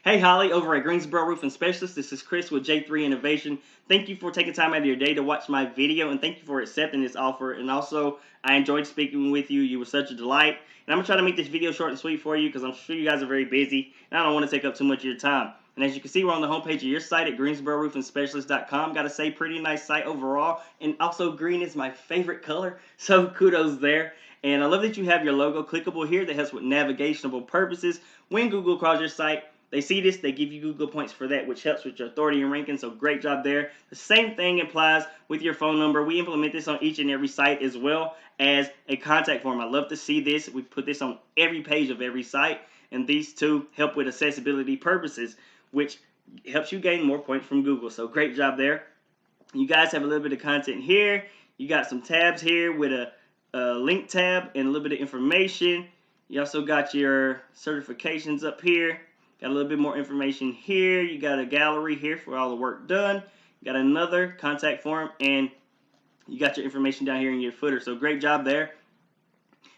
Hey Holly, over at Greensboro Roofing Specialists, this is Chris with J3 Innovation. Thank you for taking time out of your day to watch my video, and thank you for accepting this offer. And also, I enjoyed speaking with you. You were such a delight. And I'm going to try to make this video short and sweet for you because I'm sure you guys are very busy, and I don't want to take up too much of your time. And as you can see, we're on the homepage of your site at GreensboroRoofingSpecialists.com. Got to say, pretty nice site overall. And also, green is my favorite color, so kudos there. And I love that you have your logo clickable here that helps with navigational purposes. When Google crawls your site, they see this, they give you Google points for that, which helps with your authority and ranking, so great job there. The same thing applies with your phone number. We implement this on each and every site as well as a contact form. I love to see this. We put this on every page of every site, and these two help with accessibility purposes, which helps you gain more points from Google, so great job there. You guys have a little bit of content here. You got some tabs here with a link tab and a little bit of information. You also got your certifications up here. Got a little bit more information here. You got a gallery here for all the work done. You got another contact form, and you got your information down here in your footer. So great job there.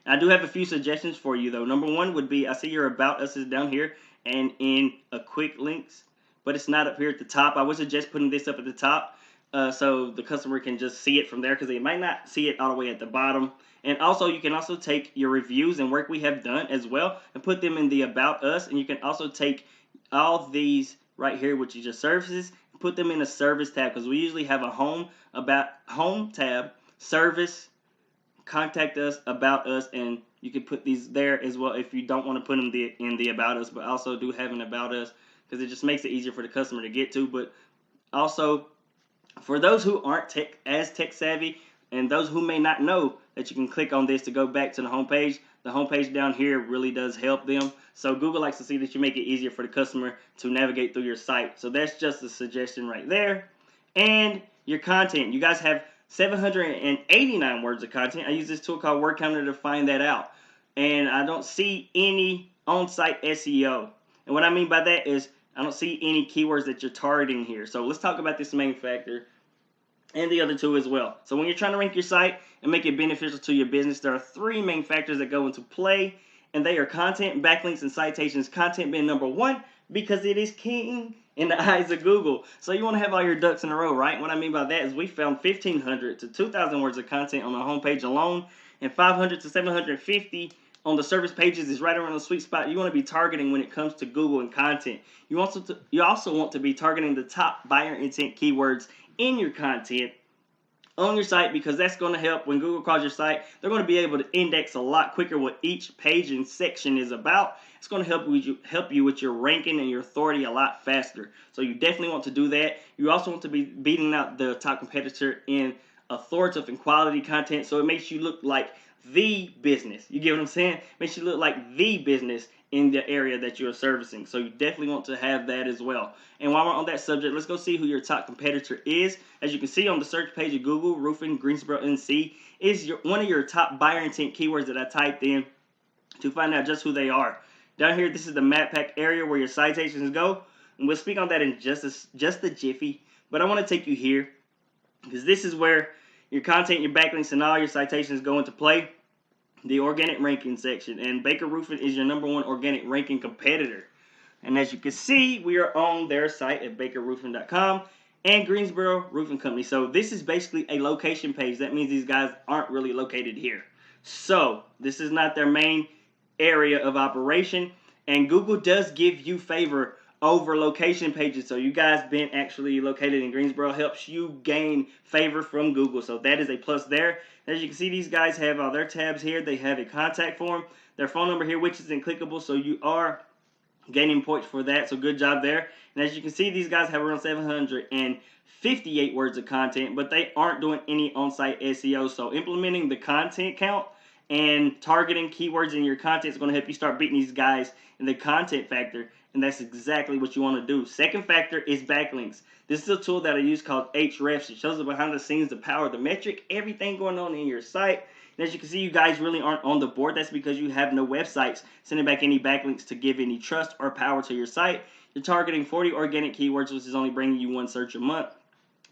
I do have a few suggestions for you, though. Number one would be, I see your About Us is down here and in a quick links, but it's not up here at the top. I would suggest putting this up at the top so the customer can just see it from there, because they might not see it all the way at the bottom. And also, you can also take your reviews and work we have done as well and put them in the About Us. And you can also take all these right here, which is your services, and put them in a service tab, because we usually have a home tab, service, contact us, About Us, and you can put these there as well if you don't want to put them in the About Us, but also do have an About Us, because it just makes it easier for the customer to get to. But also, for those who aren't tech savvy, and those who may not know that you can click on this to go back to the homepage down here really does help them. So Google likes to see that you make it easier for the customer to navigate through your site. So that's just a suggestion right there. And your content. You guys have 789 words of content. I use this tool called Word Counter to find that out. And I don't see any on-site SEO. And what I mean by that is I don't see any keywords that you're targeting here. So let's talk about this main factor and the other two as well. So when you're trying to rank your site and make it beneficial to your business, there are three main factors that go into play, and they are content, backlinks, and citations. Content being number one because it is king in the eyes of Google. So you want to have all your ducks in a row, right? What I mean by that is we found 1,500 to 2,000 words of content on the homepage alone, and 500 to 750 on the service pages is right around the sweet spot you want to be targeting when it comes to Google and content. You also want to be targeting the top buyer intent keywords in your content on your site, because that's going to help when Google crawls your site. They're going to be able to index a lot quicker what each page and section is about. It's going to help you with your ranking and your authority a lot faster. So you definitely want to do that. You also want to be beating out the top competitor in authoritative and quality content, so it makes you look like the business. You get what I'm saying? Makes you look like the business in the area that you're servicing. So you definitely want to have that as well. And while we're on that subject, let's go see who your top competitor is. As you can see on the search page of Google, roofing Greensboro NC is one of your top buyer intent keywords that I typed in to find out just who they are. Down here, this is the map pack area where your citations go, and we'll speak on that in just a jiffy. But I want to take you here because this is where your content, your backlinks, and all your citations go into play. The organic ranking section, and Baker Roofing is your number one organic ranking competitor. And as you can see, we are on their site at bakerroofing.com and Greensboro Roofing Company. So this is basically a location page. That means these guys aren't really located here. So this is not their main area of operation, and Google does give you favor over location pages. So you guys being actually located in Greensboro helps you gain favor from Google. So that is a plus there. As you can see, these guys have all their tabs here. They have a contact form, their phone number here, which is clickable. So you are gaining points for that. So good job there. And as you can see, these guys have around 758 words of content, but they aren't doing any on-site SEO. So implementing the content count and targeting keywords in your content is going to help you start beating these guys in the content factor. And that's exactly what you want to do. Second factor is backlinks. This is a tool that I use called Hrefs. It shows the behind the scenes, the power, the metric, everything going on in your site. And as you can see, you guys really aren't on the board. That's because you have no websites sending back any backlinks to give any trust or power to your site. You're targeting 40 organic keywords, which is only bringing you one search a month.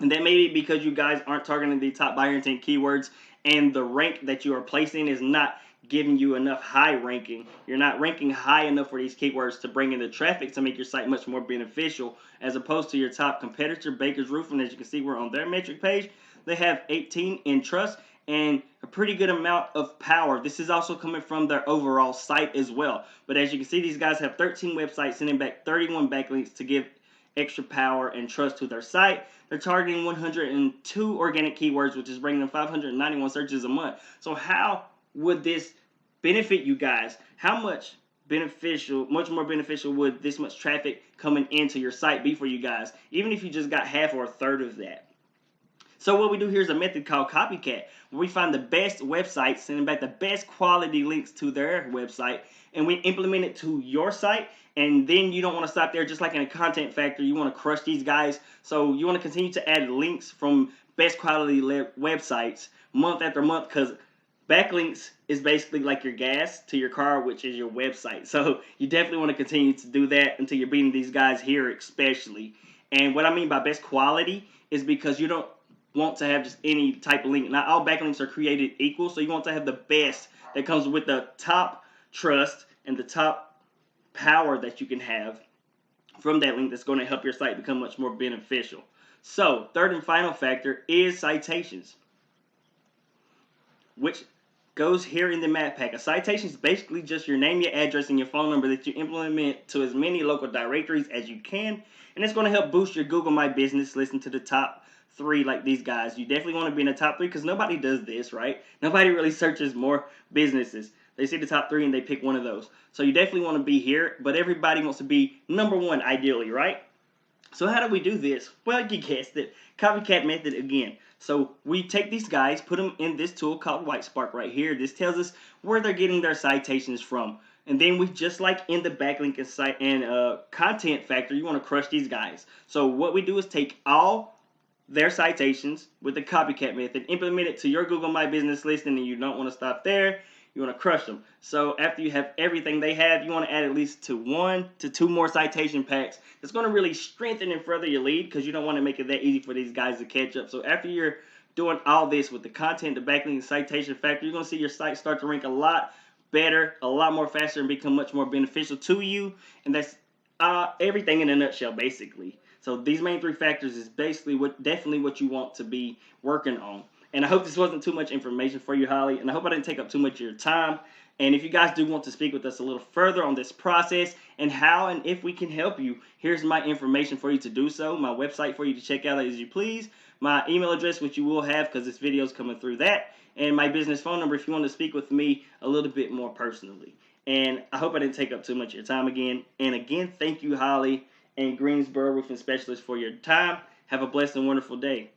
And that may be because you guys aren't targeting the top buyer intent keywords, and the rank that you are placing is not giving you enough high ranking. You're not ranking high enough for these keywords to bring in the traffic to make your site much more beneficial, as opposed to your top competitor, Baker's Roofing. As you can see, we're on their metric page. They have 18 in trust and a pretty good amount of power. This is also coming from their overall site as well. But as you can see, these guys have 13 websites, sending back 31 backlinks to give extra power and trust to their site. They're targeting 102 organic keywords, which is bringing them 591 searches a month. So how would this benefit you guys? How much more beneficial would this much traffic coming into your site be for you guys, even if you just got half or a third of that? So what we do here is a method called copycat, where we find the best websites, sending back the best quality links to their website, and we implement it to your site. And then you don't want to stop there. Just like in a content factory, you want to crush these guys. So you want to continue to add links from best quality websites month after month, because backlinks is basically like your gas to your car, which is your website. So you definitely want to continue to do that until you're beating these guys here especially. And what I mean by best quality is because you don't want to have just any type of link. Not all backlinks are created equal, so you want to have the best that comes with the top trust and the top power that you can have from that link that's going to help your site become much more beneficial. So, third and final factor is citations, which goes here in the map pack. A citation is basically just your name, your address, and your phone number that you implement to as many local directories as you can, and it's going to help boost your Google My Business listing to the top 3 like these guys. You definitely want to be in the top 3 because nobody does this, right? Nobody really searches more businesses. They see the top 3 and they pick one of those. So you definitely want to be here, but everybody wants to be number 1 ideally, right? So how do we do this? Well, you guessed it. Copycat method again. So we take these guys, put them in this tool called Whitespark right here. This tells us where they're getting their citations from. And then we, just like in the backlink and site and content factor, you want to crush these guys. So what we do is take all their citations with the copycat method, implement it to your Google My Business listing, and you don't want to stop there. You want to crush them. So after you have everything they have, you want to add at least 1 to 2 more citation packs. It's going to really strengthen and further your lead, because you don't want to make it that easy for these guys to catch up. So after you're doing all this with the content, the backlink, the citation factor, you're going to see your site start to rank a lot better, a lot more faster, and become much more beneficial to you. And that's everything in a nutshell, basically. So these main 3 factors is basically definitely what you want to be working on. And I hope this wasn't too much information for you, Holly, and I hope I didn't take up too much of your time. And if you guys do want to speak with us a little further on this process and how and if we can help you, here's my information for you to do so, my website for you to check out as you please, my email address, which you will have because this video is coming through that, and my business phone number if you want to speak with me a little bit more personally. And I hope I didn't take up too much of your time again. And again, thank you, Holly and Greensboro Roofing Specialists, for your time. Have a blessed and wonderful day.